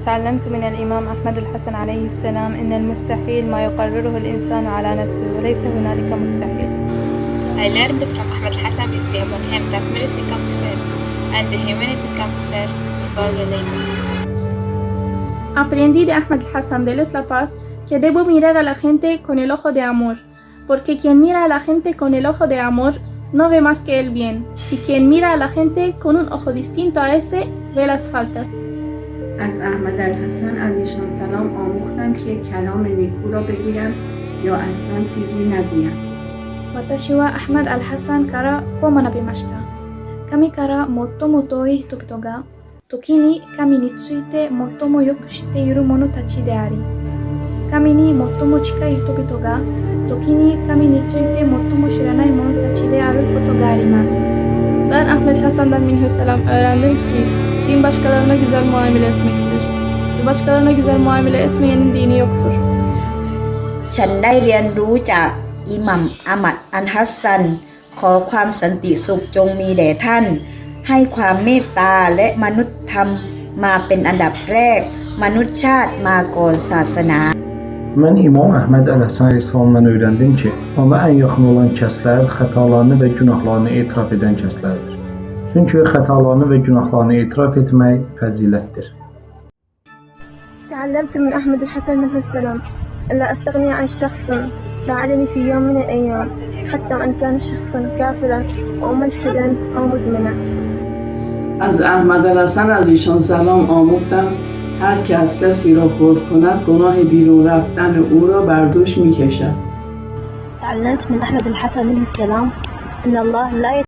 تعلمت من الإمام أحمد الحسن عليه السلام إن المستحيل ما يقرره الإنسان على نفسه وليس هنالك مستحيل. I learned from Ahmed Hassan we say about him that mercy comes first and the humanity comes first before religion. Aprendí de Ahmed Hassan de Les La Paz que debo mirar a la gente con el ojo de amor, porque quien mira a la gente con el ojo de amor no ve más que el bien, y quien mira a la gente con un ojo distinto a ese ve las faltas. از احمد الحسن علیه‌السلام سلام آموختم که کلام نیکو را بگویم یا اصلا چیزی نگویم. 私はアハマド・アル・ハサンからこう学びました。神から最も遠い人々が時に神について最もよく知っている者たちであり、神に最も近い人々が時に神について最も知らない者たちであることがあります。Ben Ahmed Hasan'dan minhüselam öğrendim ki din başkalarına güzel muamele etmektir. Başkalarına güzel muamele etmeyenin dini yoktur. ฉันได้เรียนรู้จากอิหมัมอามัดอัลฮัสซันขอความสันติสุขจงมีแด่ท่านให้ความเมตตาและมนุษยธรรมมาเป็นอันดับแรกมนุษยชาติมาก่อนศาสนา Mən İmam Əhməd Əleyhisselamdan öyrəndim ki, ona ən yaxın olan kəslər xətalarını və günahlarını etiraf edən kəslərdir. Çünki xətalarını və günahlarını etiraf etmək fəzilətdir. تعلمت من أحمد الحسن عليه السلام ألا أستغني عن شخص ساعدني في يوم من الأيام حتى وإن كان شخصا كافرا أو ملحدا أو مدمنا. از احمد الحسن از ایشان سلام آموختم هر که از کسی را خرد کند گناه بیرون رفتن او را بر دوش می کشد. تعلمت من أحمد الحسن عليه السلام أن الله لا